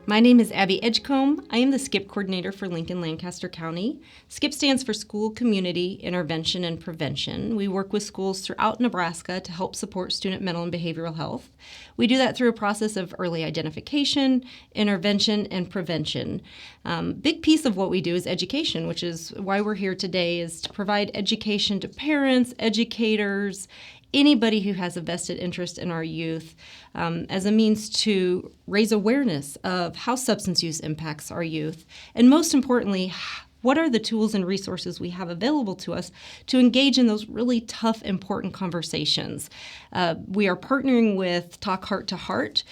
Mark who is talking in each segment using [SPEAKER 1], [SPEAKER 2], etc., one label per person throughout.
[SPEAKER 1] My name is Abby Edgecombe. I am the SCIP coordinator for Lincoln-Lancaster County. SCIP stands for School Community Intervention and Prevention. We work with schools throughout Nebraska to help support student mental and behavioral health. We do that through a process of early identification, intervention, and prevention. Big piece of what we do is education, which is why we're here today, is to provide education to parents, educators, anybody who has a vested interest in our youth, as a means to raise awareness of how substance use impacts our youth, and most importantly, what are the tools and resources we have available to us to engage in those really tough, important conversations. We are partnering with Talk Heart to Heart,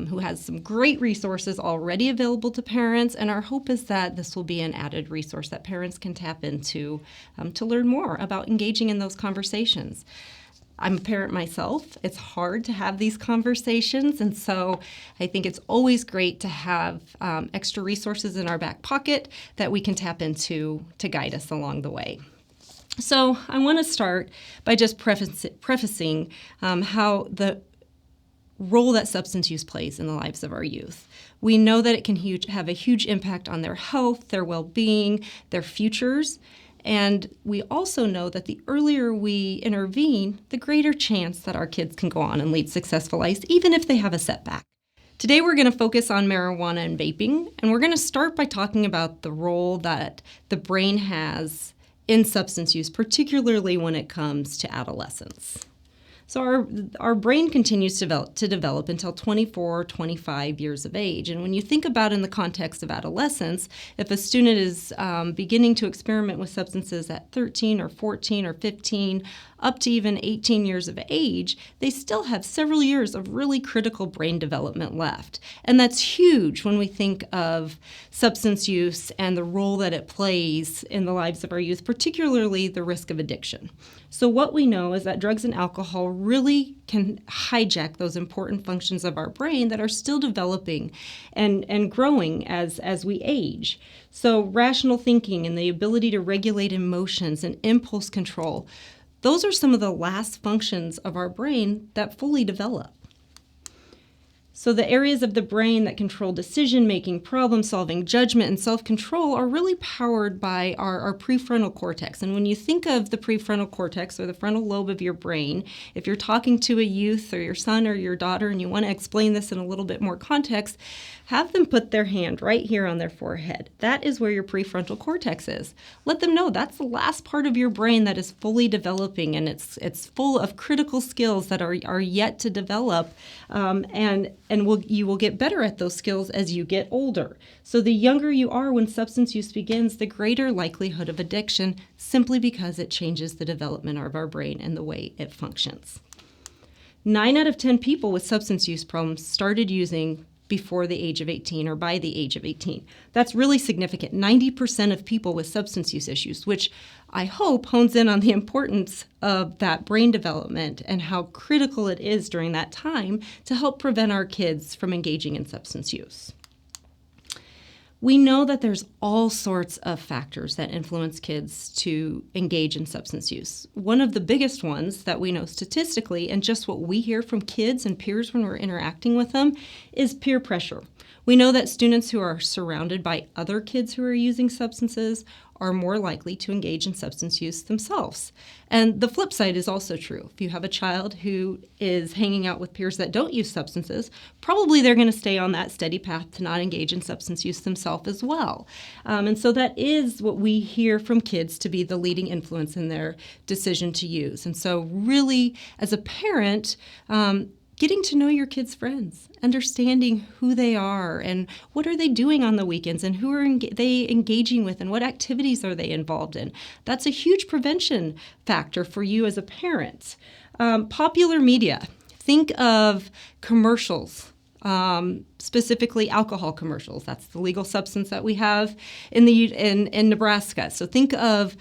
[SPEAKER 1] who has some great resources already available to parents, and our hope is that this will be an added resource that parents can tap into to learn more about engaging in those conversations. I'm a parent myself. It's hard to have these conversations, and so I think it's always great to have extra resources in our back pocket that we can tap into to guide us along the way. So I want to start by just prefacing how the role that substance use plays in the lives of our youth. We know that it can have a huge impact on their health, their well-being, their futures. And we also know that the earlier we intervene, the greater chance that our kids can go on and lead successful lives, even if they have a setback. Today we're going to focus on marijuana and vaping, and we're going to start by talking about the role that the brain has in substance use, particularly when it comes to adolescence. So our brain continues to develop until 24, 25 years of age. And when you think about in the context of adolescence, if a student is beginning to experiment with substances at 13 or 14 or 15, up to even 18 years of age, they still have several years of really critical brain development left. And that's huge when we think of substance use and the role that it plays in the lives of our youth, particularly the risk of addiction. So what we know is that drugs and alcohol really can hijack those important functions of our brain that are still developing and growing as we age. So rational thinking and the ability to regulate emotions and impulse control, those are some of the last functions of our brain that fully develop. So the areas of the brain that control decision-making, problem-solving, judgment, and self-control are really powered by our prefrontal cortex. And when you think of the prefrontal cortex or the frontal lobe of your brain, if you're talking to a youth or your son or your daughter and you want to explain this in a little bit more context, have them put their hand right here on their forehead. That is where your prefrontal cortex is. Let them know that's the last part of your brain that is fully developing, and it's full of critical skills that are yet to develop, and you will get better at those skills as you get older. So the younger you are when substance use begins, the greater likelihood of addiction, simply because it changes the development of our brain and the way it functions. 9 out of 10 people with substance use problems started using before the age of 18 or by the age of 18. That's really significant. 90% of people with substance use issues, which I hope hones in on the importance of that brain development and how critical it is during that time to help prevent our kids from engaging in substance use. We know that there's all sorts of factors that influence kids to engage in substance use. One of the biggest ones that we know statistically, and just what we hear from kids and peers when we're interacting with them, is peer pressure. We know that students who are surrounded by other kids who are using substances are more likely to engage in substance use themselves. And the flip side is also true. If you have a child who is hanging out with peers that don't use substances, probably they're going to stay on that steady path to not engage in substance use themselves as well. And so that is what we hear from kids to be the leading influence in their decision to use. And so really, as a parent, getting to know your kids' friends, understanding who they are and what are they doing on the weekends and who are they engaging with and what activities are they involved in. That's a huge prevention factor for you as a parent. Popular media. Think of commercials, specifically alcohol commercials. That's the legal substance that we have in Nebraska. So think of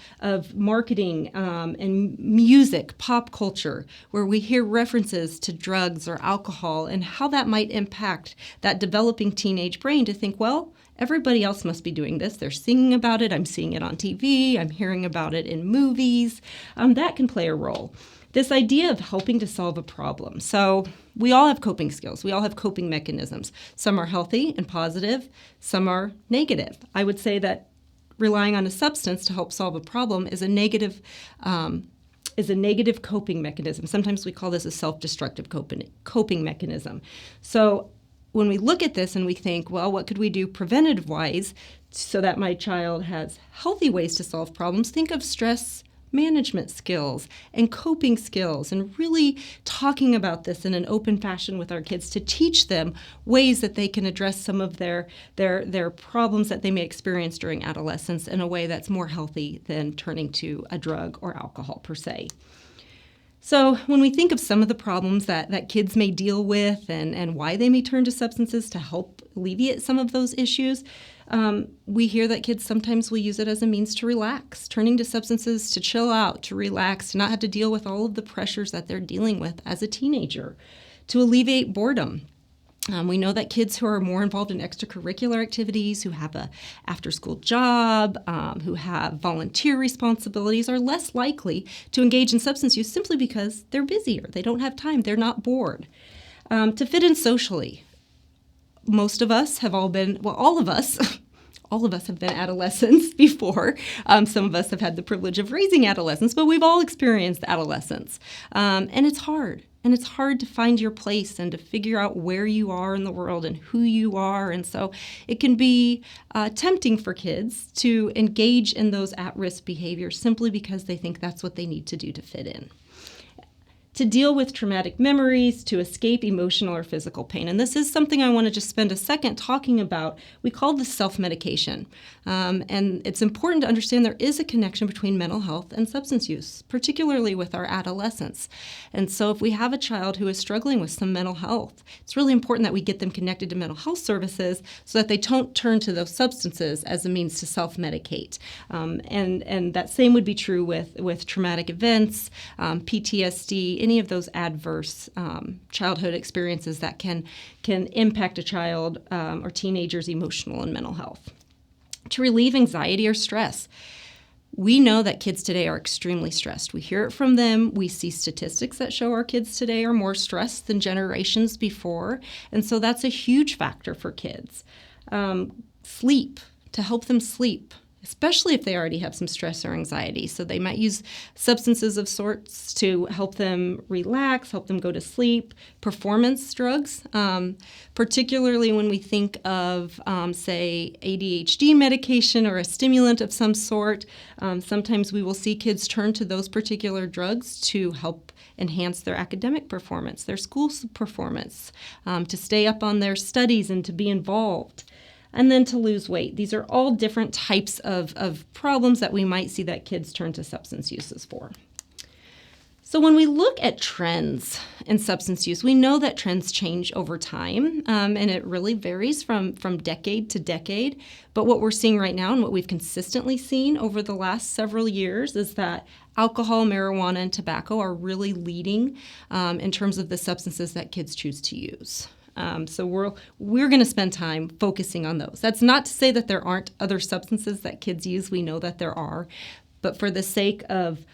[SPEAKER 1] marketing and music, pop culture, where we hear references to drugs or alcohol and how that might impact that developing teenage brain to think, well, everybody else must be doing this. They're singing about it. I'm seeing it on TV. I'm hearing about it in movies. That can play a role. This idea of helping to solve a problem. So we all have coping skills. We all have coping mechanisms. Some are healthy and positive. Some are negative. I would say that relying on a substance to help solve a problem is a negative coping mechanism. Sometimes we call this a self-destructive coping mechanism. So when we look at this and we think, well, what could we do preventative-wise so that my child has healthy ways to solve problems? Think of stress management skills and coping skills, and really talking about this in an open fashion with our kids to teach them ways that they can address some of their problems that they may experience during adolescence in a way that's more healthy than turning to a drug or alcohol per se. So when we think of some of the problems that kids may deal with and why they may turn to substances to help alleviate some of those issues, we hear that kids sometimes will use it as a means to relax, turning to substances to chill out, to relax, to not have to deal with all of the pressures that they're dealing with as a teenager, to alleviate boredom. We know that kids who are more involved in extracurricular activities, who have a after-school job, who have volunteer responsibilities, are less likely to engage in substance use simply because they're busier. They don't have time. They're not bored. To fit in socially. Most of us have all of us have been adolescents before. Some of us have had the privilege of raising adolescents, but we've all experienced adolescence. And it's hard. And it's hard to find your place and to figure out where you are in the world and who you are. And so it can be tempting for kids to engage in those at-risk behaviors simply because they think that's what they need to do to fit in. To deal with traumatic memories, to escape emotional or physical pain. And this is something I want to just spend a second talking about. We call this self-medication. And it's important to understand there is a connection between mental health and substance use, particularly with our adolescents. And so if we have a child who is struggling with some mental health, it's really important that we get them connected to mental health services so that they don't turn to those substances as a means to self-medicate. And that same would be true with traumatic events, PTSD, any of those adverse childhood experiences that can impact a child or teenager's emotional and mental health. To relieve anxiety or stress. We know that kids today are extremely stressed. We hear it from them. We see statistics that show our kids today are more stressed than generations before. And so that's a huge factor for kids. Sleep, to help them sleep, especially if they already have some stress or anxiety. So they might use substances of sorts to help them relax, help them go to sleep. Performance drugs, particularly when we think of, say, ADHD medication or a stimulant of some sort. Sometimes we will see kids turn to those particular drugs to help enhance their academic performance, their school performance, to stay up on their studies and to be involved. And then to lose weight. These are all different types of problems that we might see that kids turn to substance uses for. So when we look at trends in substance use, we know that trends change over time, and it really varies from decade to decade. But what we're seeing right now and what we've consistently seen over the last several years is that alcohol, marijuana, and tobacco are really leading in terms of the substances that kids choose to use. So we're going to spend time focusing on those. That's not to say that there aren't other substances that kids use. We know that there are. But for the sake of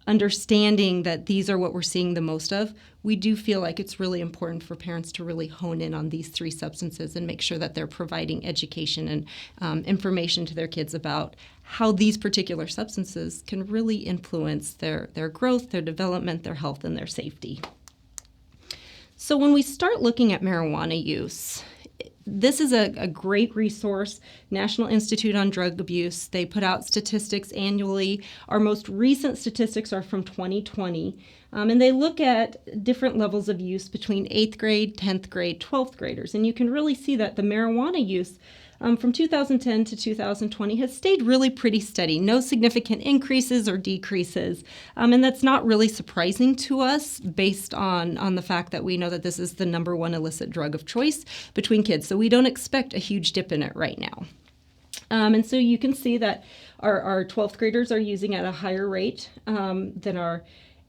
[SPEAKER 1] understanding that these are what we're seeing the most of, we do feel like it's really important for parents to really hone in on these three substances and make sure that they're providing education and information to their kids about how these particular substances can really influence their growth, their development, their health, and their safety. So when we start looking at marijuana use, this is a great resource, National Institute on Drug Abuse. They put out statistics annually. Our most recent statistics are from 2020, and they look at different levels of use between 8th grade, 10th grade, 12th graders. And you can really see that the marijuana use from 2010 to 2020 has stayed really pretty steady. No significant increases or decreases. And that's not really surprising to us based on the fact that we know that this is the number one illicit drug of choice between kids. So we don't expect a huge dip in it right now. And so you can see that our 12th graders are using at a higher rate than our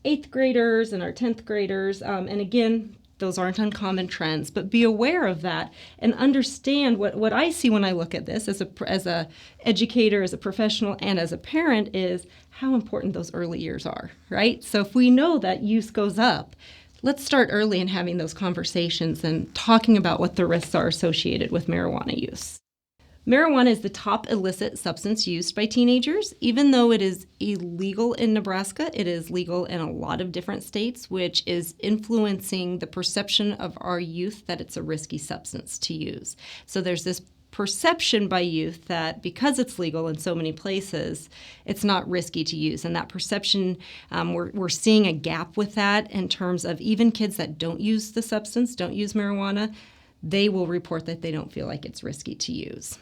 [SPEAKER 1] 8th graders and our 10th graders. And again, those aren't uncommon trends, but be aware of that and understand what I see when I look at this as a educator, as a professional, and as a parent is how important those early years are, right? So if we know that use goes up, let's start early in having those conversations and talking about what the risks are associated with marijuana use. Marijuana is the top illicit substance used by teenagers. Even though it is illegal in Nebraska, it is legal in a lot of different states, which is influencing the perception of our youth that it's a risky substance to use. So there's this perception by youth that because it's legal in so many places, it's not risky to use. And that perception, we're seeing a gap with that in terms of even kids that don't use the substance, don't use marijuana, they will report that they don't feel like it's risky to use.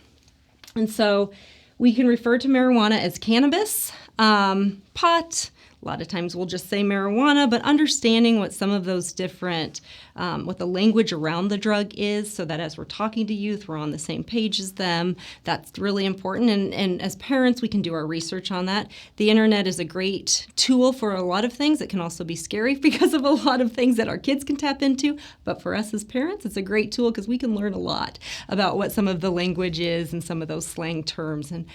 [SPEAKER 1] And so we can refer to marijuana as cannabis, pot. A lot of times we'll just say marijuana, but understanding what some of those different, what the language around the drug is, so that as we're talking to youth, we're on the same page as them. That's really important. And as parents, we can do our research on that. The internet is a great tool for a lot of things. It can also be scary because of a lot of things that our kids can tap into. But for us as parents, it's a great tool because we can learn a lot about what some of the language is and some of those slang terms and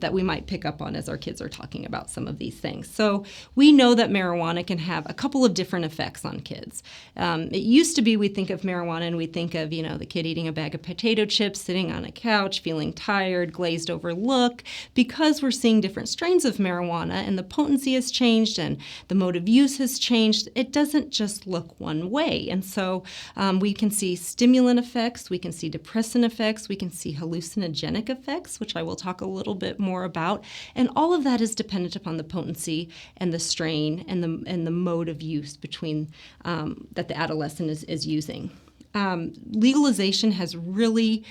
[SPEAKER 1] that we might pick up on as our kids are talking about some of these things. So we know that marijuana can have a couple of different effects on kids. It used to be we think of marijuana and we think of, the kid eating a bag of potato chips, sitting on a couch, feeling tired, glazed over look. Because we're seeing different strains of marijuana and the potency has changed and the mode of use has changed, it doesn't just look one way. And so we can see stimulant effects, we can see depressant effects, we can see hallucinogenic effects, which I will talk a little bit more about. And all of that is dependent upon the potency and the strain and the mode of use between that the adolescent is using. Legalization has really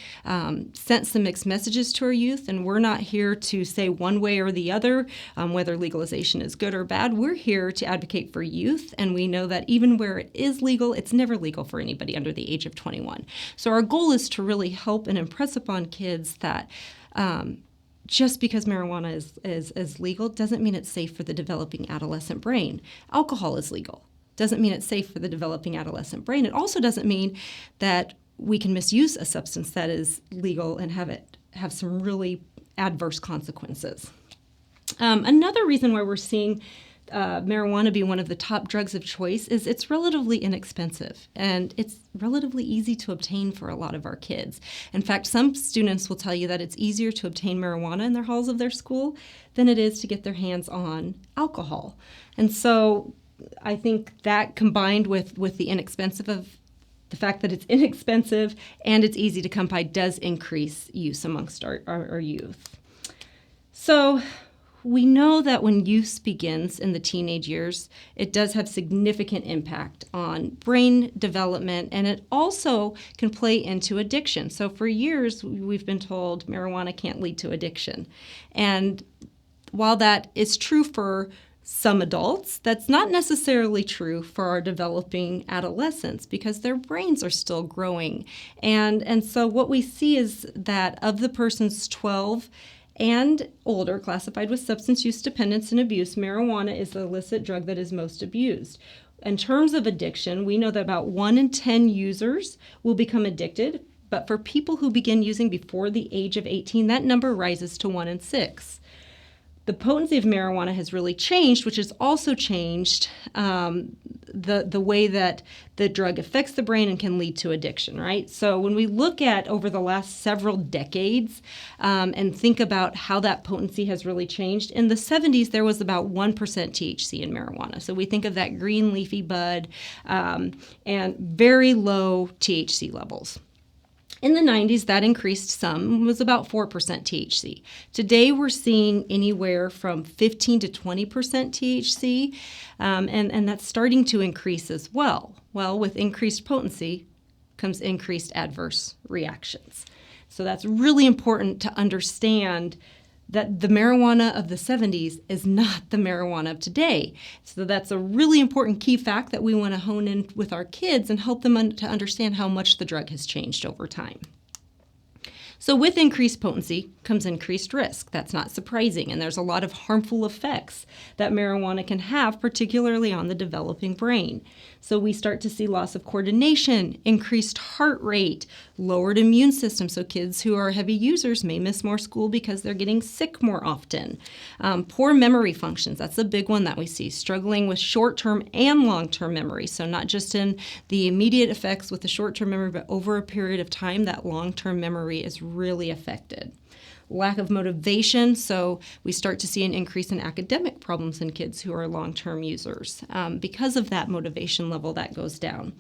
[SPEAKER 1] sent some mixed messages to our youth, and we're not here to say one way or the other whether legalization is good or bad. We're here to advocate for youth, and we know that even where it is legal, it's never legal for anybody under the age of 21. So our goal is to really help and impress upon kids that just because marijuana is legal doesn't mean it's safe for the developing adolescent brain. Alcohol is legal. Doesn't mean it's safe for the developing adolescent brain. It also doesn't mean that we can misuse a substance that is legal and have some really adverse consequences. Another reason why we're seeing marijuana be one of the top drugs of choice is it's relatively inexpensive and it's relatively easy to obtain for a lot of our kids. In fact, some students will tell you that it's easier to obtain marijuana in their halls of their school than it is to get their hands on alcohol. And so I think that combined with the inexpensive of the fact that it's inexpensive and it's easy to come by does increase use amongst our youth. So we know that when use begins in the teenage years, it does have significant impact on brain development, and it also can play into addiction. So for years, we've been told marijuana can't lead to addiction. And while that is true for some adults, that's not necessarily true for our developing adolescents because their brains are still growing. And so what we see is that of the persons 12 and older classified with substance use dependence and abuse, marijuana is the illicit drug that is most abused. In terms of addiction, we know that about 1 in 10 users will become addicted, but for people who begin using before the age of 18, that number rises to 1 in 6. The potency of marijuana has really changed, which has also changed the way that the drug affects the brain and can lead to addiction, right? So when we look at over the last several decades and think about how that potency has really changed, in the 70s, there was about 1% THC in marijuana. So we think of that green leafy bud and very low THC levels. In the 90s, that increased some, was about 4% THC. Today, we're seeing anywhere from 15 to 20% THC, and that's starting to increase as well. Well, with increased potency comes increased adverse reactions. So that's really important to understand that the marijuana of the 70s is not the marijuana of today. So that's a really important key fact that we want to hone in with our kids and help them to understand how much the drug has changed over time. So with increased potency comes increased risk. That's not surprising. And there's a lot of harmful effects that marijuana can have, particularly on the developing brain. So we start to see loss of coordination, increased heart rate, lowered immune system. So kids who are heavy users may miss more school because they're getting sick more often. Poor memory functions. That's a big one that we see. Struggling with short-term and long-term memory. So not just in the immediate effects with the short-term memory, but over a period of time, that long-term memory is really affected. Lack of motivation, so we start to see an increase in academic problems in kids who are long-term users. Because of that motivation level, that goes down.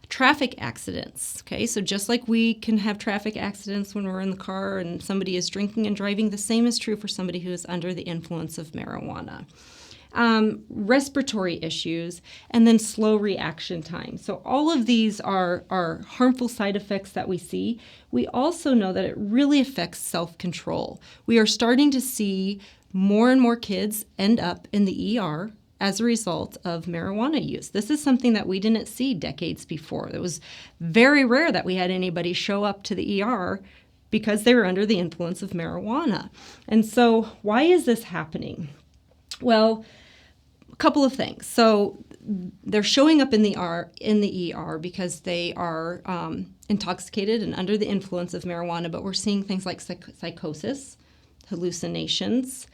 [SPEAKER 1] Traffic accidents, okay? So just like we can have traffic accidents when we're in the car and somebody is drinking and driving, the same is true for somebody who is under the influence of marijuana. Respiratory issues, and then slow reaction time. So all of these are harmful side effects that we see. We also know that it really affects self-control. We are starting to see more and more kids end up in the ER as a result of marijuana use. This is something that we didn't see decades before. It was very rare that we had anybody show up to the ER because they were under the influence of marijuana. And so why is this happening? Well, a couple of things. So they're showing up in the ER because they are intoxicated and under the influence of marijuana, but we're seeing things like psychosis, hallucinations,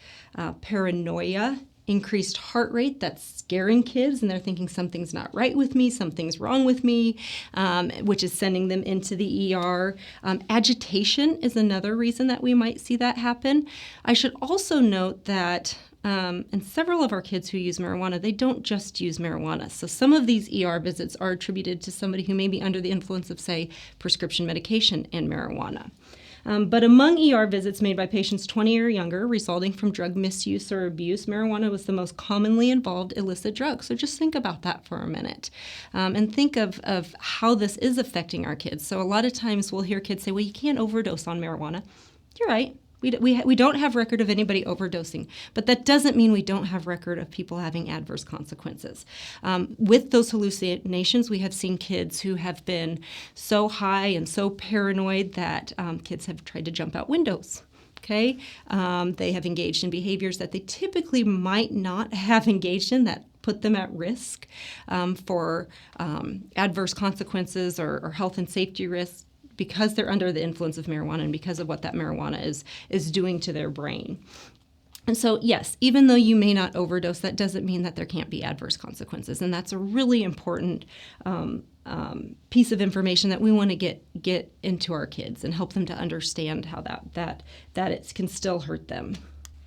[SPEAKER 1] paranoia, increased heart rate that's scaring kids, and they're thinking something's not right with me, something's wrong with me, which is sending them into the ER. Agitation is another reason that we might see that happen. I should also note that and several of our kids who use marijuana, they don't just use marijuana. So some of these ER visits are attributed to somebody who may be under the influence of, say, prescription medication and marijuana. But among ER visits made by patients 20 or younger resulting from drug misuse or abuse, marijuana was the most commonly involved illicit drug. So just think about that for a minute and think of how this is affecting our kids. So a lot of times we'll hear kids say, well, you can't overdose on marijuana. You're right. We don't have record of anybody overdosing, but that doesn't mean we don't have record of people having adverse consequences. With those hallucinations, we have seen kids who have been so high and so paranoid that kids have tried to jump out windows. Okay, they have engaged in behaviors that they typically might not have engaged in that put them at risk for adverse consequences or health and safety risks, because they're under the influence of marijuana and because of what that marijuana is doing to their brain. And so, yes, even though you may not overdose, that doesn't mean that there can't be adverse consequences. And that's a really important piece of information that we want to get into our kids and help them to understand how that it can still hurt them.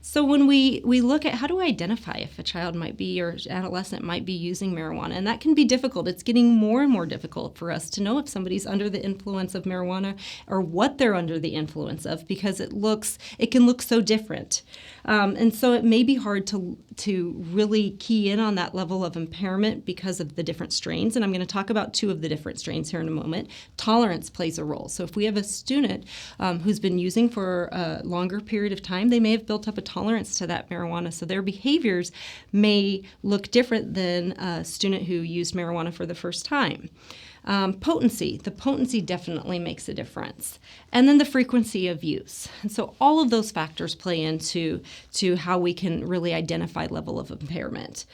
[SPEAKER 1] So when we look at how to identify if a child might be or adolescent might be using marijuana, and that can be difficult. It's getting more and more difficult for us to know if somebody's under the influence of marijuana or what they're under the influence of, because it can look so different. And so it may be hard to really key in on that level of impairment because of the different strains. And I'm going to talk about two of the different strains here in a moment. Tolerance plays a role. So if we have a student who's been using for a longer period of time, they may have built up a tolerance to that marijuana. So their behaviors may look different than a student who used marijuana for the first time. Potency. The potency definitely makes a difference. And then the frequency of use. And so all of those factors play into how we can really identify level of impairment.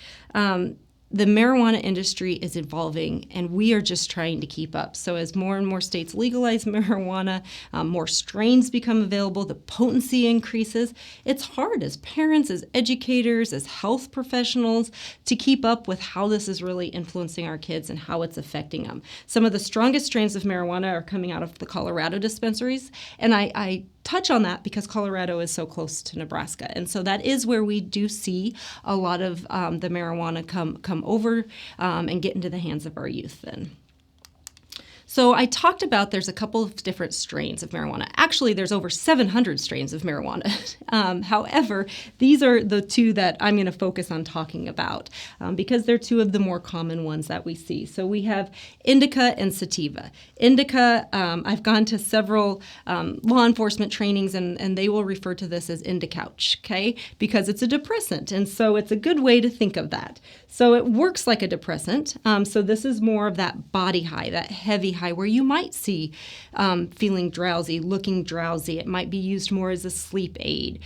[SPEAKER 1] The marijuana industry is evolving, and we are just trying to keep up. So as more and more states legalize marijuana, more strains become available, the potency increases. It's hard as parents, as educators, as health professionals to keep up with how this is really influencing our kids and how it's affecting them. Some of the strongest strains of marijuana are coming out of the Colorado dispensaries, and I touch on that because Colorado is so close to Nebraska. And so that is where we do see a lot of the marijuana come over and get into the hands of our youth then. So I talked about there's a couple of different strains of marijuana. Actually, there's over 700 strains of marijuana. However, these are the two that I'm going to focus on talking about because they're two of the more common ones that we see. So we have indica and sativa. Indica, I've gone to several law enforcement trainings, and they will refer to this as indicouch, okay, because it's a depressant. And so it's a good way to think of that. So it works like a depressant. So this is more of that body high, that heavy high high where you might see feeling drowsy, looking drowsy. It might be used more as a sleep aid,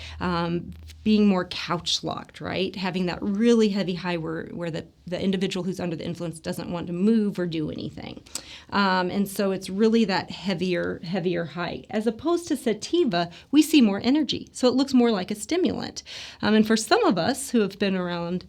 [SPEAKER 1] being more couch locked, right? Having that really heavy high where the individual who's under the influence doesn't want to move or do anything. And so it's really that heavier high. As opposed to sativa, we see more energy. So it looks more like a stimulant. And for some of us who have been around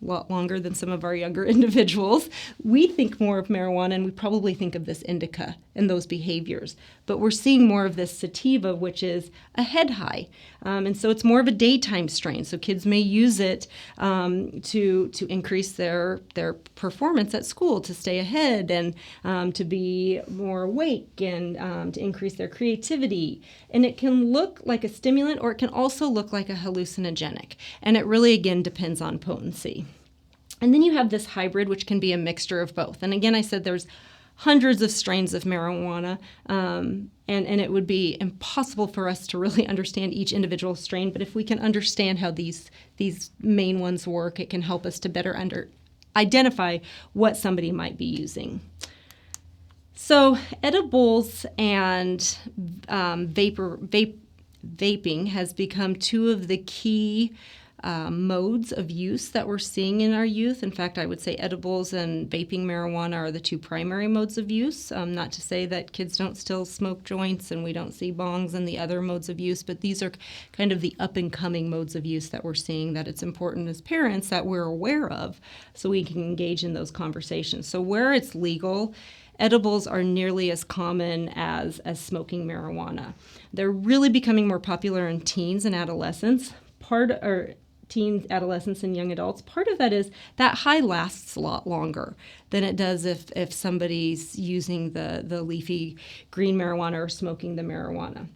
[SPEAKER 1] a lot longer than some of our younger individuals, we think more of marijuana and we probably think of this indica and those behaviors. But we're seeing more of this sativa, which is a head high. And so it's more of a daytime strain. So kids may use it to increase their performance at school, to stay ahead and to be more awake and to increase their creativity. And it can look like a stimulant or it can also look like a hallucinogenic. And it really, again, depends on potency. And then you have this hybrid, which can be a mixture of both. And again, I said there's hundreds of strains of marijuana, and it would be impossible for us to really understand each individual strain. But if we can understand how these main ones work, it can help us to better identify what somebody might be using. So edibles and vaping has become two of the key modes of use that we're seeing in our youth. In fact, I would say edibles and vaping marijuana are the two primary modes of use. Not to say that kids don't still smoke joints and we don't see bongs and the other modes of use, but these are kind of the up-and-coming modes of use that we're seeing that it's important as parents that we're aware of so we can engage in those conversations. So where it's legal, edibles are nearly as common as smoking marijuana. They're really becoming more popular in teens and adolescents. Teens, adolescents, and young adults. Part of that is that high lasts a lot longer than it does if somebody's using the leafy green marijuana or smoking the marijuana.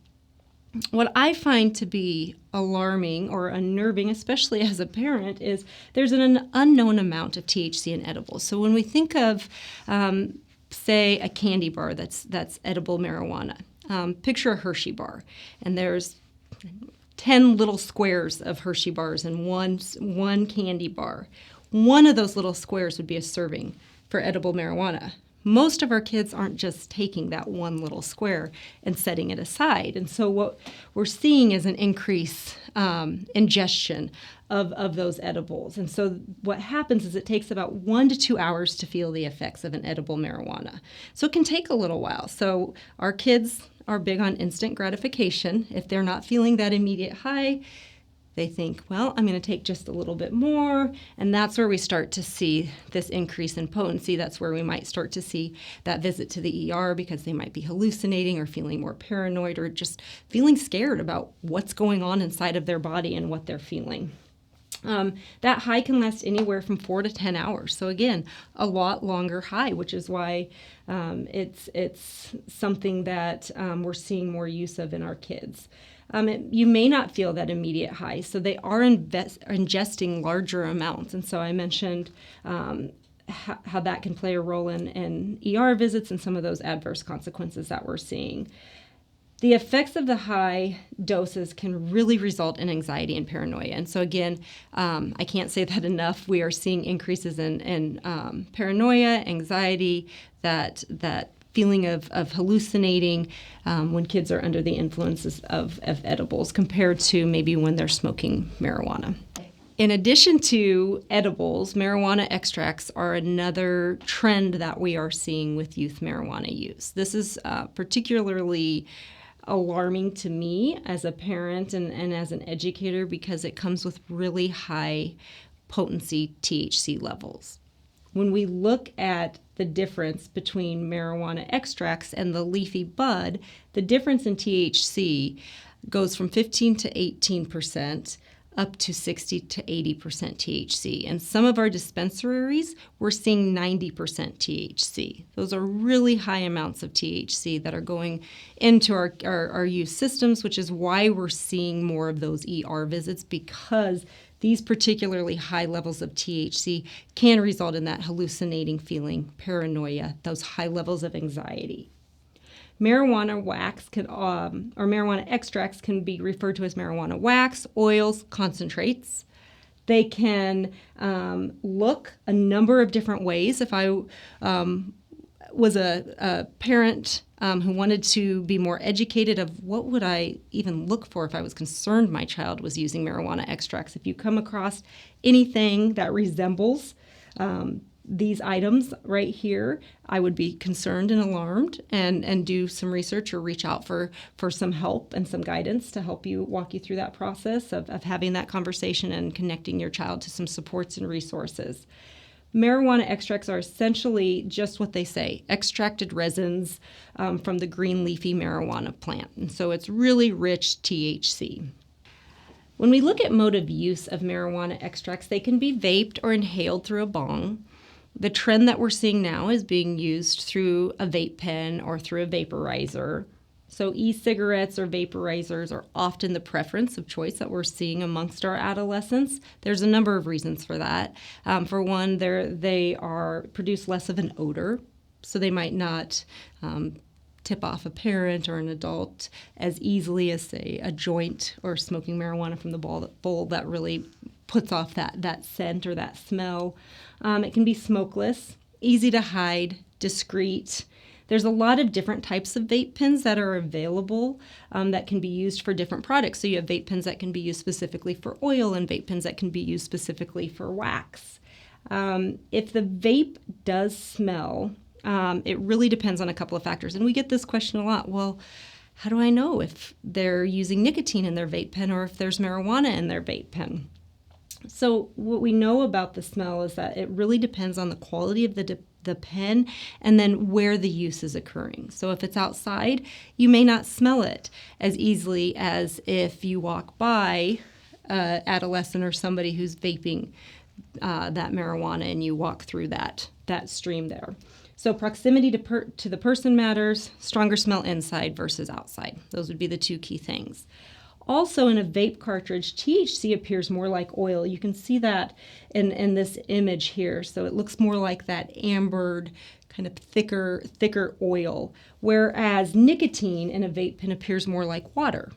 [SPEAKER 1] What I find to be alarming or unnerving, especially as a parent, is there's an unknown amount of THC in edibles. So when we think of, say, a candy bar that's edible marijuana, picture a Hershey bar, and there's 10 little squares of Hershey bars and one candy bar. One of those little squares would be a serving for edible marijuana. Most of our kids aren't just taking that one little square and setting it aside. And so what we're seeing is an increase ingestion of those edibles. And so what happens is it takes about 1 to 2 hours to feel the effects of an edible marijuana. So it can take a little while. So our kids are big on instant gratification. If they're not feeling that immediate high, they think, well, I'm going to take just a little bit more. And that's where we start to see this increase in potency. That's where we might start to see that visit to the ER because they might be hallucinating or feeling more paranoid or just feeling scared about what's going on inside of their body and what they're feeling. That high can last anywhere from 4 to 10 hours. So again, a lot longer high, which is why it's something that we're seeing more use of in our kids. You may not feel that immediate high, so they are ingesting larger amounts. And so I mentioned how that can play a role in ER visits and some of those adverse consequences that we're seeing. The effects of the high doses can really result in anxiety and paranoia. And so again, I can't say that enough. We are seeing increases in paranoia, anxiety, that feeling of hallucinating when kids are under the influences of edibles compared to maybe when they're smoking marijuana. In addition to edibles, marijuana extracts are another trend that we are seeing with youth marijuana use. This is particularly alarming to me as a parent and as an educator because it comes with really high potency THC levels. When we look at the difference between marijuana extracts and the leafy bud, the difference in THC goes from 15 to 18% up to 60 to 80% THC. And some of our dispensaries, we're seeing 90% THC. Those are really high amounts of THC that are going into our youth systems, which is why we're seeing more of those ER visits, because these particularly high levels of THC can result in that hallucinating feeling, paranoia, those high levels of anxiety. Marijuana wax or marijuana extracts can be referred to as marijuana wax, oils, concentrates. They can look a number of different ways. If I was a parent who wanted to be more educated of what would I even look for if I was concerned my child was using marijuana extracts. If you come across anything that resembles these items right here, I would be concerned and alarmed and do some research or reach out for some help and some guidance to help you walk you through that process of having that conversation and connecting your child to some supports and resources. Marijuana extracts are essentially just what they say, extracted resins from the green leafy marijuana plant. And so it's really rich THC. When we look at mode of use of marijuana extracts, they can be vaped or inhaled through a bong. The trend that we're seeing now is being used through a vape pen or through a vaporizer. So e-cigarettes or vaporizers are often the preference of choice that we're seeing amongst our adolescents. There's a number of reasons for that. For one, they produce less of an odor, so they might not tip off a parent or an adult as easily as, say, a joint or smoking marijuana from the bowl that really puts off that scent or that smell. It can be smokeless, easy to hide, discreet. There's a lot of different types of vape pens that are available that can be used for different products. So you have vape pens that can be used specifically for oil and vape pens that can be used specifically for wax. If the vape does smell, it really depends on a couple of factors. And we get this question a lot. Well, how do I know if they're using nicotine in their vape pen or if there's marijuana in their vape pen? So what we know about the smell is that it really depends on the quality of the pen and then where the use is occurring. So if it's outside, you may not smell it as easily as if you walk by an adolescent or somebody who's vaping that marijuana and you walk through that stream there. So proximity to the person matters, stronger smell inside versus outside. Those would be the two key things. Also, in a vape cartridge, THC appears more like oil. You can see that in this image here. So it looks more like that ambered, kind of thicker oil, whereas nicotine in a vape pen appears more like water.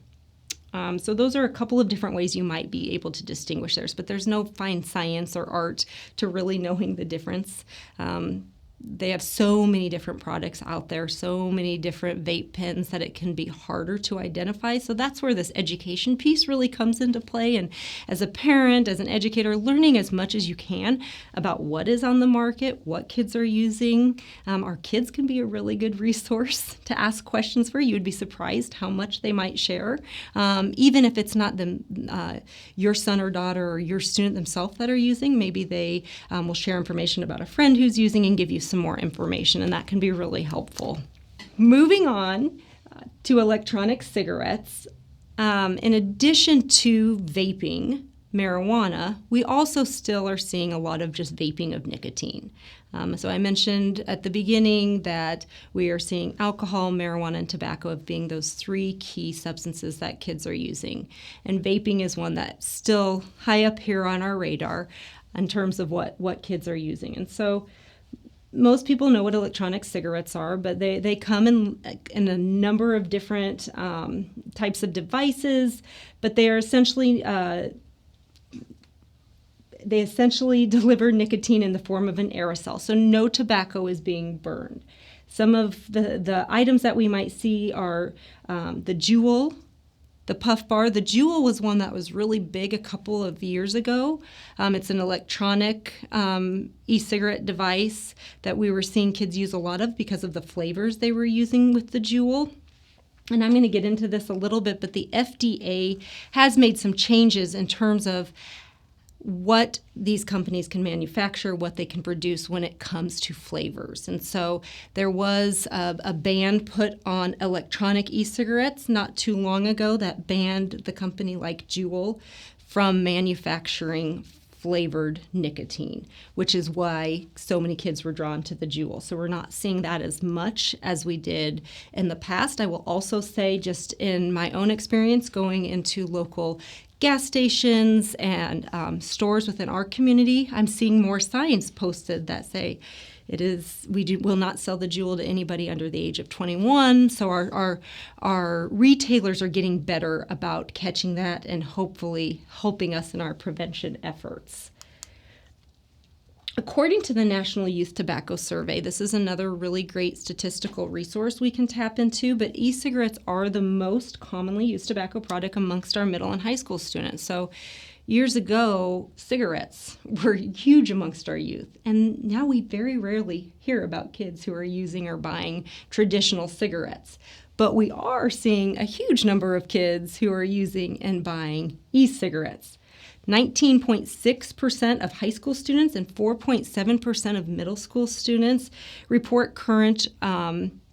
[SPEAKER 1] So those are a couple of different ways you might be able to distinguish theirs, but there's no fine science or art to really knowing the difference. They have so many different products out there, so many different vape pens that it can be harder to identify. So that's where this education piece really comes into play. And as a parent, as an educator, learning as much as you can about what is on the market, what kids are using. Our kids can be a really good resource to ask questions for. You would be surprised how much they might share, even if it's not your son or daughter or your student themselves that are using. Maybe they will share information about a friend who's using and give you some more information, and that can be really helpful. Moving on to electronic cigarettes, in addition to vaping marijuana, we also still are seeing a lot of just vaping of nicotine. So I mentioned at the beginning that we are seeing alcohol, marijuana, and tobacco as being those three key substances that kids are using. And vaping is one that's still high up here on our radar in terms of what kids are using. And so most people know what electronic cigarettes are, but they come in a number of different types of devices, but they are essentially deliver nicotine in the form of an aerosol, so no tobacco is being burned. Some of the items that we might see are the Juul, the Puff Bar. The Juul was one that was really big a couple of years ago. It's an electronic e-cigarette device that we were seeing kids use a lot of because of the flavors they were using with the Juul. And I'm going to get into this a little bit, but the FDA has made some changes in terms of what these companies can manufacture, what they can produce when it comes to flavors. And so there was a ban put on electronic e-cigarettes not too long ago that banned the company like Juul from manufacturing flavored nicotine, which is why so many kids were drawn to the Juul. So we're not seeing that as much as we did in the past. I will also say, just in my own experience going into local gas stations and stores within our community, I'm seeing more signs posted that say will not sell the Juul to anybody under the age of 21. So our retailers are getting better about catching that and hopefully helping us in our prevention efforts. According to the National Youth Tobacco Survey, this is another really great statistical resource we can tap into, but e-cigarettes are the most commonly used tobacco product amongst our middle and high school students. So years ago, cigarettes were huge amongst our youth, and now we very rarely hear about kids who are using or buying traditional cigarettes. But we are seeing a huge number of kids who are using and buying e-cigarettes. 19.6% of high school students and 4.7% of middle school students report current,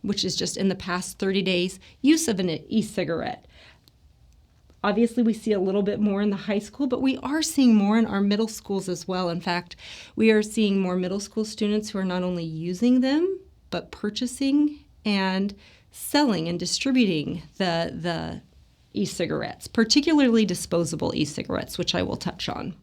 [SPEAKER 1] which is just in the past 30 days, use of an e-cigarette. Obviously, we see a little bit more in the high school, but we are seeing more in our middle schools as well. In fact, we are seeing more middle school students who are not only using them, but purchasing and selling and distributing the e-cigarettes, particularly disposable e-cigarettes, which I will touch on.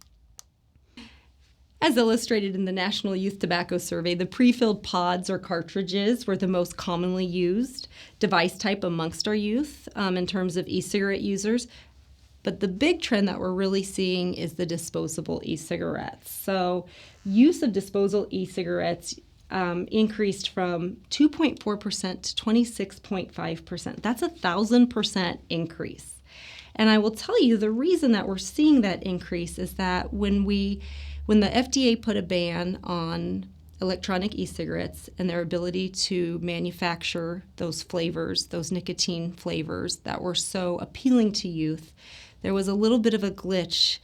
[SPEAKER 1] As illustrated in the National Youth Tobacco Survey, the pre-filled pods or cartridges were the most commonly used device type amongst our youth in terms of e-cigarette users. But the big trend that we're really seeing is the disposable e-cigarettes. So use of disposable e-cigarettes increased from 2.4% to 26.5%. That's 1,000% increase. And I will tell you the reason that we're seeing that increase is that when the FDA put a ban on electronic e-cigarettes and their ability to manufacture those flavors, those nicotine flavors that were so appealing to youth, there was a little bit of a glitch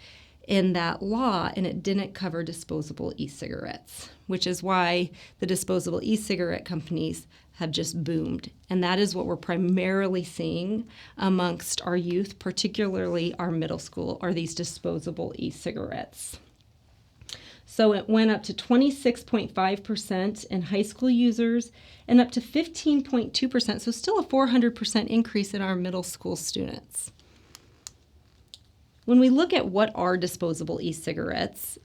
[SPEAKER 1] in that law, and it didn't cover disposable e-cigarettes, which is why the disposable e-cigarette companies have just boomed. And that is what we're primarily seeing amongst our youth, particularly our middle school, are these disposable e-cigarettes. So it went up to 26.5% in high school users and up to 15.2%, so still a 400% increase in our middle school students. When we look at what are disposable e-cigarettes,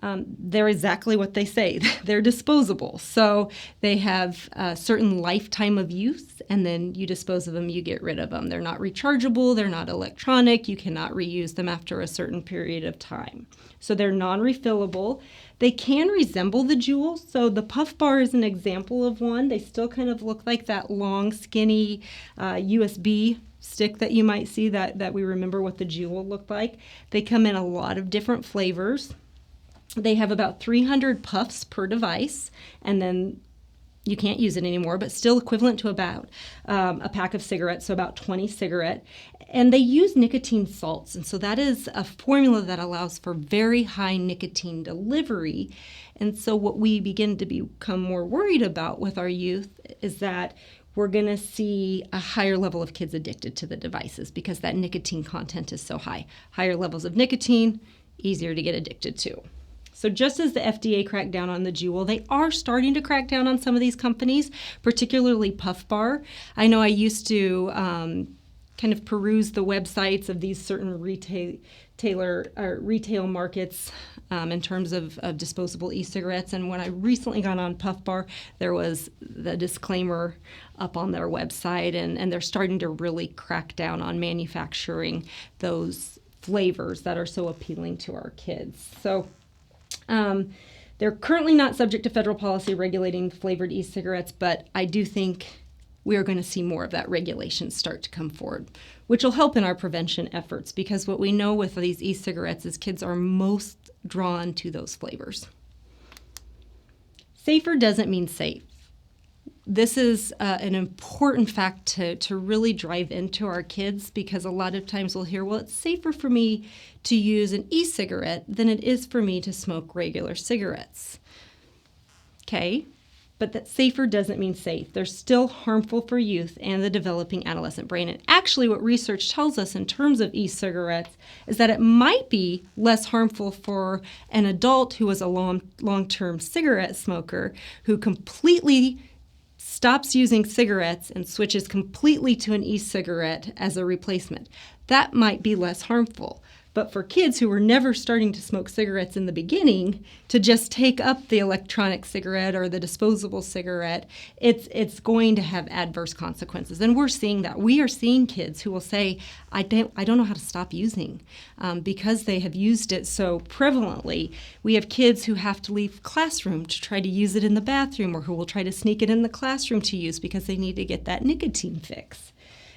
[SPEAKER 1] they're exactly what they say. They're disposable. So they have a certain lifetime of use, and then you dispose of them, you get rid of them. They're not rechargeable, they're not electronic, you cannot reuse them after a certain period of time. So they're non-refillable. They can resemble the Juul. So the Puff Bar is an example of one. They still kind of look like that long, skinny USB stick that you might see that we remember what the Juul looked like. They come in a lot of different flavors. They have about 300 puffs per device, and then you can't use it anymore, but still equivalent to about a pack of cigarettes, so about 20 cigarettes. And they use nicotine salts, and so that is a formula that allows for very high nicotine delivery. And so what we begin to become more worried about with our youth is that we're going to see a higher level of kids addicted to the devices because that nicotine content is so high. Higher levels of nicotine, easier to get addicted to. So just as the FDA cracked down on the Juul, they are starting to crack down on some of these companies, particularly Puff Bar. I know I used to kind of peruse the websites of these certain retail markets in terms of disposable e-cigarettes. And when I recently got on Puff Bar, there was the disclaimer up on their website, and they're starting to really crack down on manufacturing those flavors that are so appealing to our kids. So they're currently not subject to federal policy regulating flavored e-cigarettes, but I do think we are going to see more of that regulation start to come forward, which will help in our prevention efforts, because what we know with these e-cigarettes is kids are most drawn to those flavors. Safer doesn't mean safe. This is an important fact to really drive into our kids, because a lot of times we'll hear, well, it's safer for me to use an e-cigarette than it is for me to smoke regular cigarettes. Okay, but that safer doesn't mean safe. They're still harmful for youth and the developing adolescent brain. And actually what research tells us in terms of e-cigarettes is that it might be less harmful for an adult who was a long-term cigarette smoker who completely stops using cigarettes and switches completely to an e-cigarette as a replacement. That might be less harmful. But for kids who were never starting to smoke cigarettes in the beginning, to just take up the electronic cigarette or the disposable cigarette, it's going to have adverse consequences. And we're seeing that. We are seeing kids who will say, I don't know how to stop using, because they have used it so prevalently. We have kids who have to leave classroom to try to use it in the bathroom, or who will try to sneak it in the classroom to use because they need to get that nicotine fix.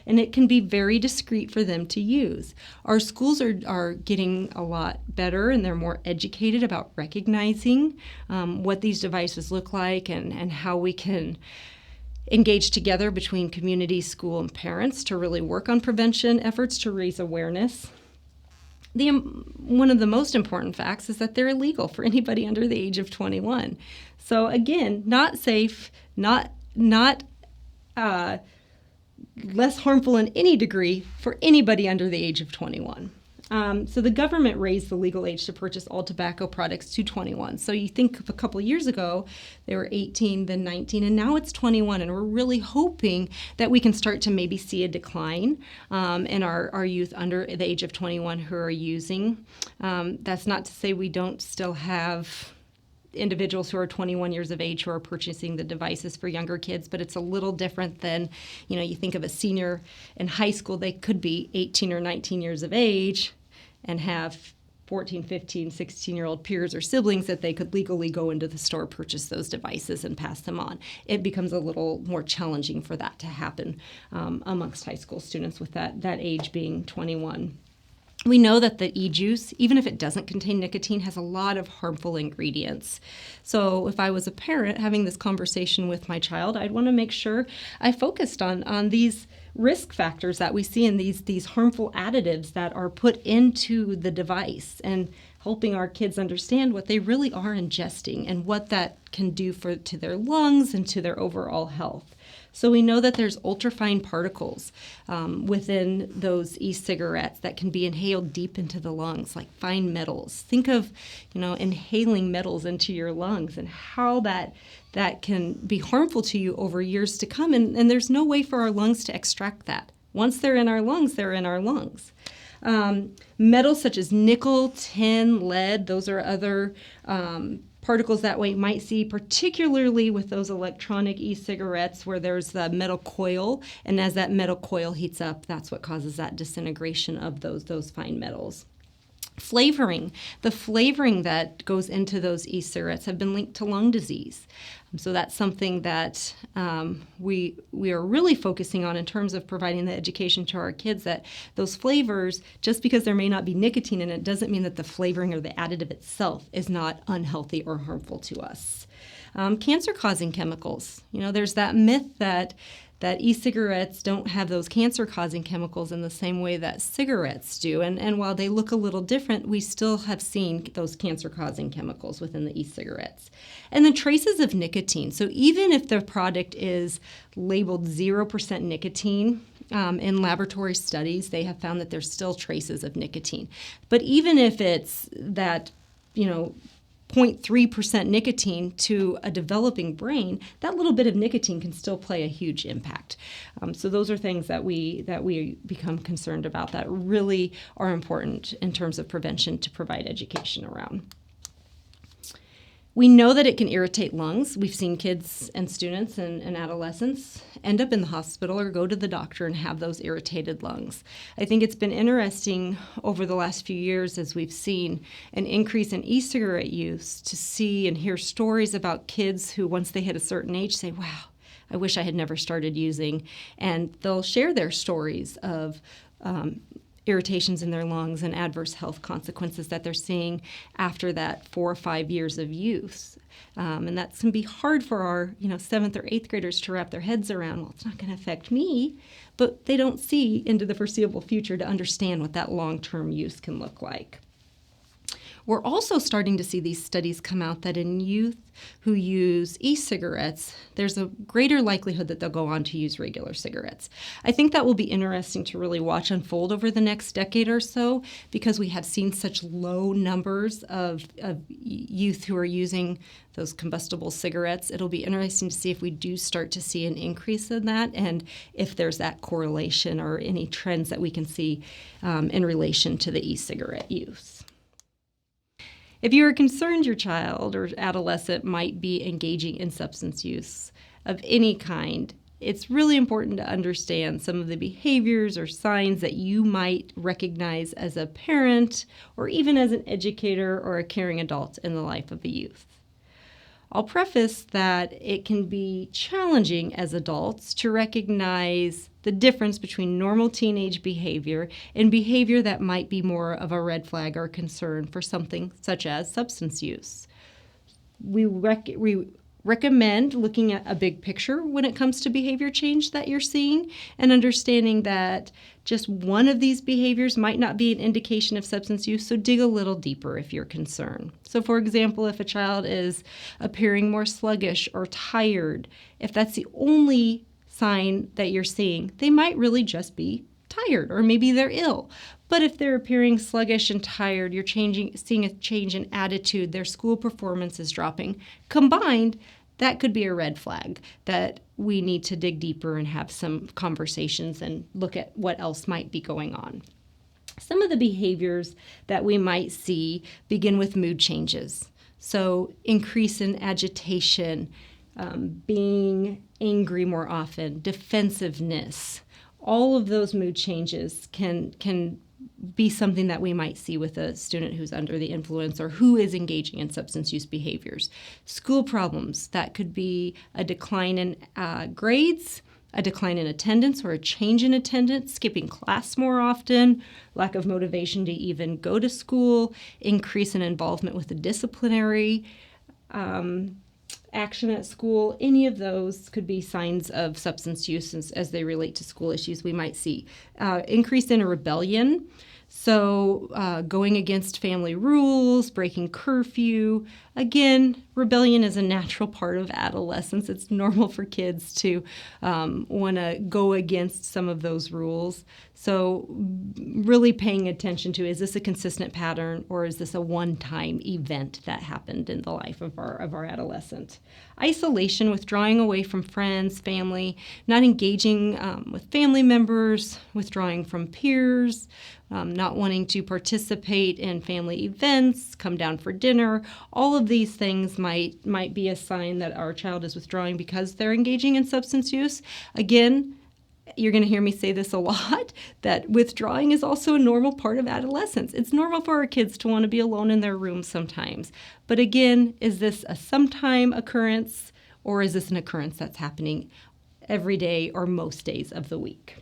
[SPEAKER 1] And it can be very discreet for them to use. Our schools are getting a lot better, and they're more educated about recognizing what these devices look like, and how we can engage together between community, school, and parents to really work on prevention efforts to raise awareness. One of the most important facts is that they're illegal for anybody under the age of 21. So again, not safe, not less harmful in any degree for anybody under the age of 21. So the government raised the legal age to purchase all tobacco products to 21. So you think of a couple years ago, they were 18, then 19, and now it's 21. And we're really hoping that we can start to maybe see a decline in our youth under the age of 21 who are using. That's not to say we don't still have individuals who are 21 years of age who are purchasing the devices for younger kids, but it's a little different than, you think of a senior in high school, they could be 18 or 19 years of age and have 14, 15, 16-year-old peers or siblings that they could legally go into the store, purchase those devices, and pass them on. It becomes a little more challenging for that to happen amongst high school students with that age being 21. We know that the e-juice, even if it doesn't contain nicotine, has a lot of harmful ingredients. So if I was a parent having this conversation with my child, I'd want to make sure I focused on these risk factors that we see in these harmful additives that are put into the device, and helping our kids understand what they really are ingesting and what that can do to their lungs and to their overall health. So we know that there's ultrafine particles within those e-cigarettes that can be inhaled deep into the lungs, like fine metals. Think of, inhaling metals into your lungs and how that can be harmful to you over years to come. And there's no way for our lungs to extract that. Once they're in our lungs, they're in our lungs. Metals such as nickel, tin, lead, those are other particles that we might see, particularly with those electronic e-cigarettes where there's the metal coil, and as that metal coil heats up, that's what causes that disintegration of those fine metals. Flavoring. The flavoring that goes into those e-cigarettes have been linked to lung disease. So that's something that we are really focusing on in terms of providing the education to our kids, that those flavors, just because there may not be nicotine in it, doesn't mean that the flavoring or the additive itself is not unhealthy or harmful to us. Cancer-causing chemicals. There's that myth that e-cigarettes don't have those cancer-causing chemicals in the same way that cigarettes do. And while they look a little different, we still have seen those cancer-causing chemicals within the e-cigarettes. And then traces of nicotine. So even if the product is labeled 0% nicotine, in laboratory studies, they have found that there's still traces of nicotine. But even if it's that, 0.3% nicotine to a developing brain, that little bit of nicotine can still play a huge impact. So those are things that we become concerned about that really are important in terms of prevention to provide education around. We know that it can irritate lungs. We've seen kids and students and adolescents end up in the hospital or go to the doctor and have those irritated lungs. I think it's been interesting over the last few years as we've seen an increase in e-cigarette use to see and hear stories about kids who, once they hit a certain age, say, wow, I wish I had never started using. And they'll share their stories of irritations in their lungs and adverse health consequences that they're seeing after that 4 or 5 years of use. And that can be hard for our 7th or 8th graders to wrap their heads around. Well, it's not going to affect me, but they don't see into the foreseeable future to understand what that long-term use can look like. We're also starting to see these studies come out that in youth who use e-cigarettes, there's a greater likelihood that they'll go on to use regular cigarettes. I think that will be interesting to really watch unfold over the next decade or so, because we have seen such low numbers of youth who are using those combustible cigarettes. It'll be interesting to see if we do start to see an increase in that, and if there's that correlation or any trends that we can see in relation to the e-cigarette use. If you are concerned your child or adolescent might be engaging in substance use of any kind, it's really important to understand some of the behaviors or signs that you might recognize as a parent or even as an educator or a caring adult in the life of a youth. I'll preface that it can be challenging as adults to recognize the difference between normal teenage behavior and behavior that might be more of a red flag or concern for something such as substance use. We recommend looking at a big picture when it comes to behavior change that you're seeing, and understanding that just one of these behaviors might not be an indication of substance use, so dig a little deeper if you're concerned. So for example, if a child is appearing more sluggish or tired, if that's the only sign that you're seeing, they might really just be tired, or maybe they're ill. But if they're appearing sluggish and tired, you're seeing a change in attitude, their school performance is dropping. Combined, that could be a red flag that we need to dig deeper and have some conversations and look at what else might be going on. Some of the behaviors that we might see begin with mood changes. So increase in agitation, being angry more often, defensiveness. All of those mood changes can be something that we might see with a student who's under the influence or who is engaging in substance use behaviors. School problems, that could be a decline in grades, a decline in attendance or a change in attendance, skipping class more often, lack of motivation to even go to school, increase in involvement with the disciplinary action at school. Any of those could be signs of substance use as they relate to school issues we might see. Increase in rebellion, so going against family rules, breaking curfew. Again, rebellion is a natural part of adolescence. It's normal for kids to want to go against some of those rules. So really paying attention to, is this a consistent pattern, or is this a one-time event that happened in the life of our adolescent? Isolation, withdrawing away from friends, family, not engaging with family members, withdrawing from peers, not wanting to participate in family events, come down for dinner. All of these things might be a sign that our child is withdrawing because they're engaging in substance use. Again, you're going to hear me say this a lot, that withdrawing is also a normal part of adolescence. It's normal for our kids to want to be alone in their room sometimes. But again, is this a sometime occurrence, or is this an occurrence that's happening every day or most days of the week?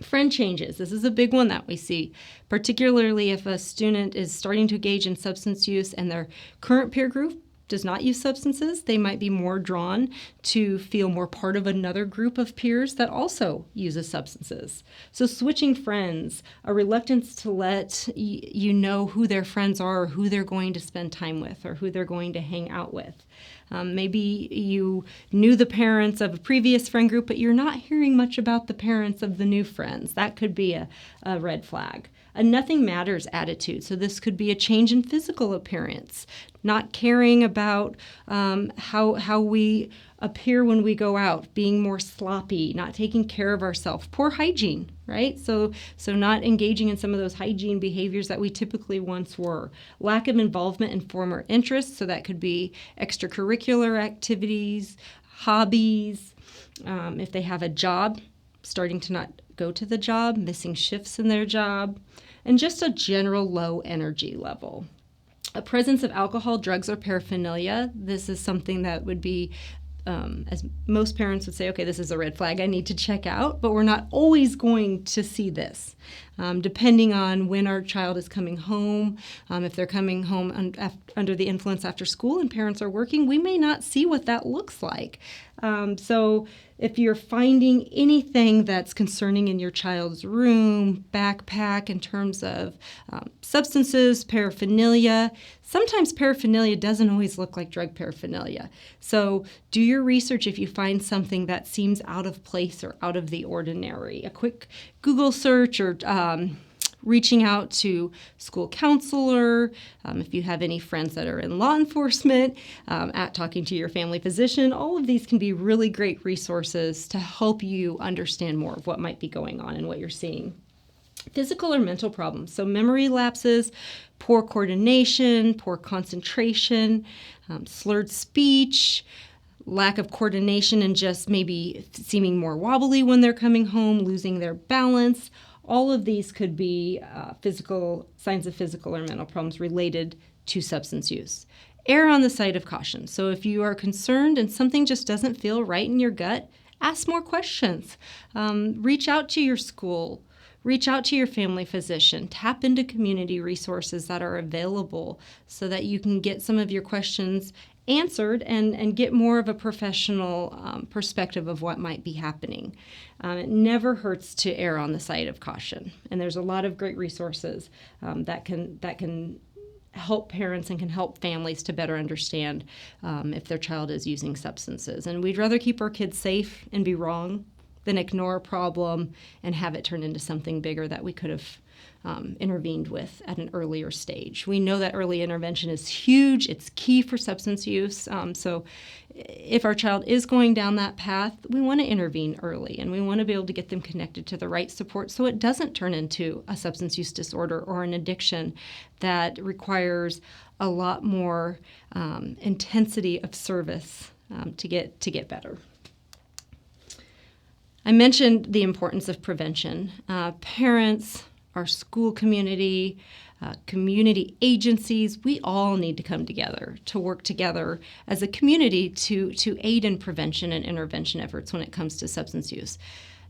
[SPEAKER 1] Friend changes. This is a big one that we see, particularly if a student is starting to engage in substance use and their current peer group does not use substances. They might be more drawn to feel more part of another group of peers that also uses substances. So switching friends, a reluctance to let you know who their friends are, or who they're going to spend time with, or who they're going to hang out with. Maybe you knew the parents of a previous friend group, but you're not hearing much about the parents of the new friends. That could be a red flag. A nothing matters attitude. So this could be a change in physical appearance, not caring about how we appear when we go out, being more sloppy, not taking care of ourselves, poor hygiene, right? So not engaging in some of those hygiene behaviors that we typically once were. Lack of involvement in former interests, so that could be extracurricular activities, hobbies. If they have a job, starting to not go to the job, missing shifts in their job, and just a general low energy level. A presence of alcohol, drugs, or paraphernalia. This is something that would be, as most parents would say, okay, this is a red flag I need to check out, but we're not always going to see this. Depending on when our child is coming home, if they're coming home under the influence after school and parents are working, we may not see what that looks like. So If you're finding anything that's concerning in your child's room, backpack, in terms of substances, paraphernalia, sometimes paraphernalia doesn't always look like drug paraphernalia. So do your research if you find something that seems out of place or out of the ordinary. A quick Google search or reaching out to school counselor, if you have any friends that are in law enforcement, at talking to your family physician. All of these can be really great resources to help you understand more of what might be going on and what you're seeing. Physical or mental problems, so memory lapses, poor coordination, poor concentration, slurred speech, lack of coordination and just maybe seeming more wobbly when they're coming home, losing their balance. All of these could be signs of physical or mental problems related to substance use. Err on the side of caution. So if you are concerned and something just doesn't feel right in your gut, ask more questions. Reach out to your school. Reach out to your family physician. Tap into community resources that are available so that you can get some of your questions answered and get more of a professional perspective of what might be happening. It never hurts to err on the side of caution, and there's a lot of great resources that can help parents and can help families to better understand if their child is using substances. And we'd rather keep our kids safe and be wrong than ignore a problem and have it turn into something bigger that we could have intervened with at an earlier stage. We know that early intervention is huge. It's key for substance use. So if our child is going down that path, we want to intervene early, and we want to be able to get them connected to the right support so it doesn't turn into a substance use disorder or an addiction that requires a lot more intensity of service to get better. I mentioned the importance of prevention. Parents, our school community, community agencies, we all need to come together to work together as a community to aid in prevention and intervention efforts when it comes to substance use.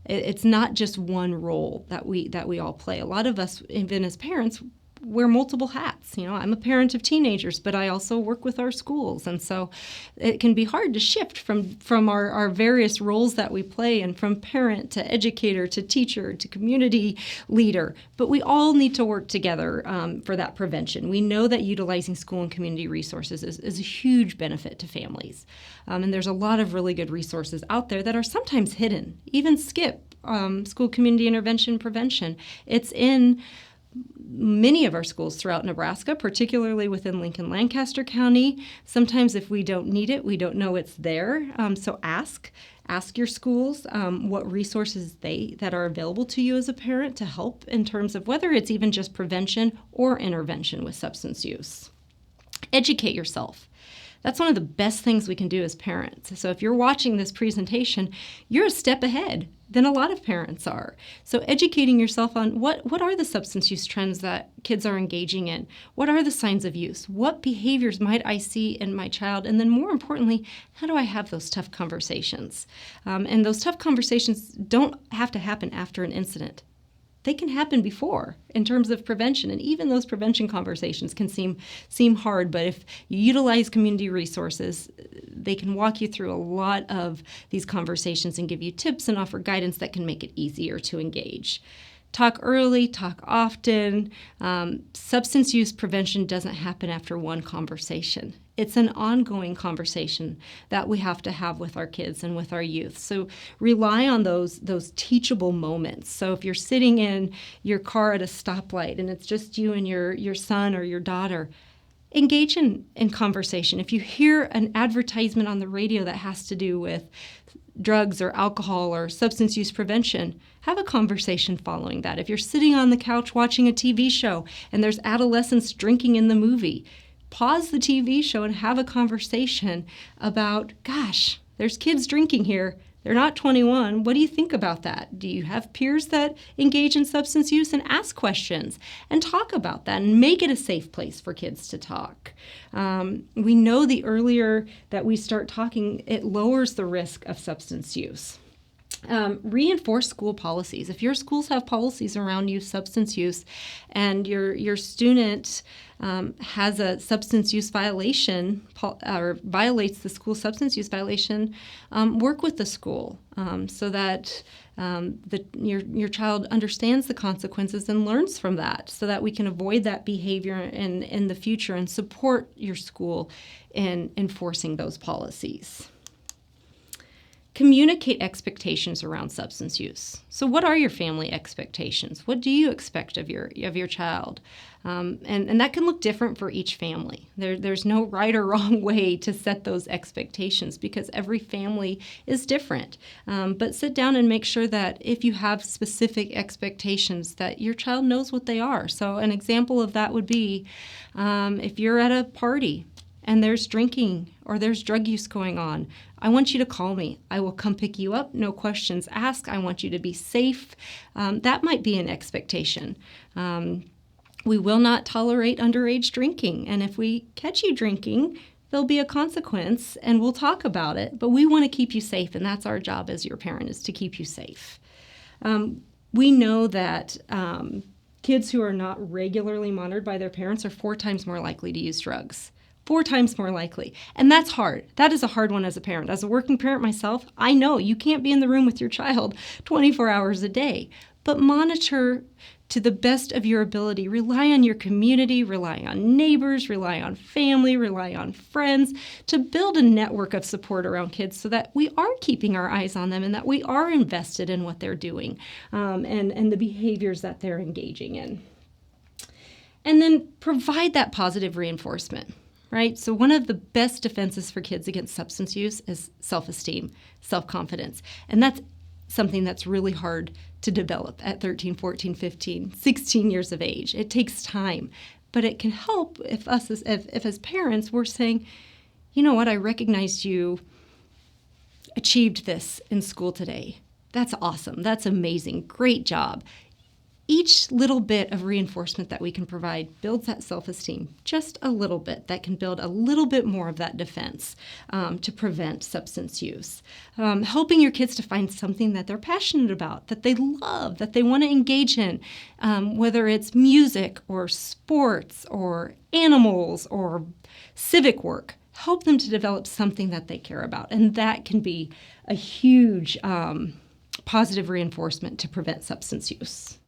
[SPEAKER 1] It's not just one role that we all play. A lot of us, even as parents, wear multiple hats. You know, I'm a parent of teenagers, but I also work with our schools. And so it can be hard to shift from our various roles that we play, and from parent to educator to teacher to community leader. But we all need to work together for that prevention. We know that utilizing school and community resources is a huge benefit to families. And there's a lot of really good resources out there that are sometimes hidden. Even SCIP, School Community Intervention Prevention, it's in many of our schools throughout Nebraska, particularly within Lincoln-Lancaster County. Sometimes if we don't need it, we don't know it's there. So ask your schools what resources that are available to you as a parent to help in terms of whether it's even just prevention or intervention with substance use. Educate yourself. That's one of the best things we can do as parents. So if you're watching this presentation, you're a step ahead than a lot of parents are. So educating yourself on what are the substance use trends that kids are engaging in? What are the signs of use? What behaviors might I see in my child? And then more importantly, how do I have those tough conversations? And those tough conversations don't have to happen after an incident. They can happen before in terms of prevention, and even those prevention conversations can seem hard, but if you utilize community resources, they can walk you through a lot of these conversations and give you tips and offer guidance that can make it easier to engage. Talk early, talk often. Substance use prevention doesn't happen after one conversation. It's an ongoing conversation that we have to have with our kids and with our youth. So rely on those teachable moments. So if you're sitting in your car at a stoplight and it's just you and your son or your daughter, engage in conversation. If you hear an advertisement on the radio that has to do with drugs or alcohol or substance use prevention, have a conversation following that. If you're sitting on the couch watching a TV show and there's adolescents drinking in the movie, pause the TV show and have a conversation about, gosh, there's kids drinking here. They're not 21. What do you think about that? Do you have peers that engage in substance use? And ask questions and talk about that and make it a safe place for kids to talk. We know the earlier that we start talking, it lowers the risk of substance use. Reinforce school policies. If your schools have policies around youth substance use and your student has a substance use violation or violates the school substance use violation, work with the school so that your child understands the consequences and learns from that, so that we can avoid that behavior in the future and support your school in enforcing those policies. Communicate expectations around substance use. So what are your family expectations? What do you expect of your child? And that can look different for each family. There's no right or wrong way to set those expectations because every family is different. But sit down and make sure that if you have specific expectations that your child knows what they are. So an example of that would be if you're at a party and there's drinking or there's drug use going on, I want you to call me. I will come pick you up, no questions asked. I want you to be safe. That might be an expectation. We will not tolerate underage drinking. And if we catch you drinking, there'll be a consequence and we'll talk about it. But we want to keep you safe, and that's our job as your parent, is to keep you safe. We know that kids who are not regularly monitored by their parents are 4 times more likely to use drugs. 4 times more likely. And that's hard. That is a hard one as a parent. As a working parent myself, I know you can't be in the room with your child 24 hours a day, but monitor to the best of your ability. Rely on your community, rely on neighbors, rely on family, rely on friends to build a network of support around kids so that we are keeping our eyes on them and that we are invested in what they're doing and the behaviors that they're engaging in. And then provide that positive reinforcement. Right? So one of the best defenses for kids against substance use is self-esteem, self-confidence. And that's something that's really hard to develop at 13, 14, 15, 16 years of age. It takes time. But it can help if as parents we're saying, you know what, I recognized you achieved this in school today. That's awesome. That's amazing. Great job. Each little bit of reinforcement that we can provide builds that self-esteem just a little bit. That can build a little bit more of that defense to prevent substance use. Helping your kids to find something that they're passionate about, that they love, that they want to engage in, whether it's music or sports or animals or civic work. Help them to develop something that they care about. And that can be a huge positive reinforcement to prevent substance use.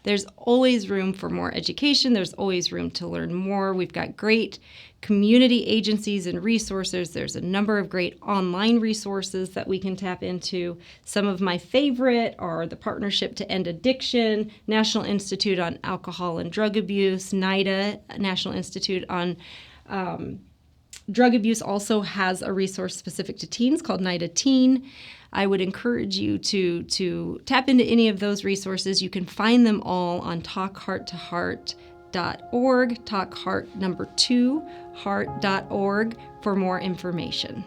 [SPEAKER 1] There's always room for more education. There's always room to learn more. We've got great community agencies and resources. There's a number of great online resources that we can tap into. Some of my favorite are the Partnership to End Addiction, National Institute on Alcohol and Drug Abuse, NIDA, National Institute on Drug Abuse, also has a resource specific to teens called NIDA Teen. I would encourage you to tap into any of those resources. You can find them all on talkhearttoheart.org, talkheart2heart.org for more information.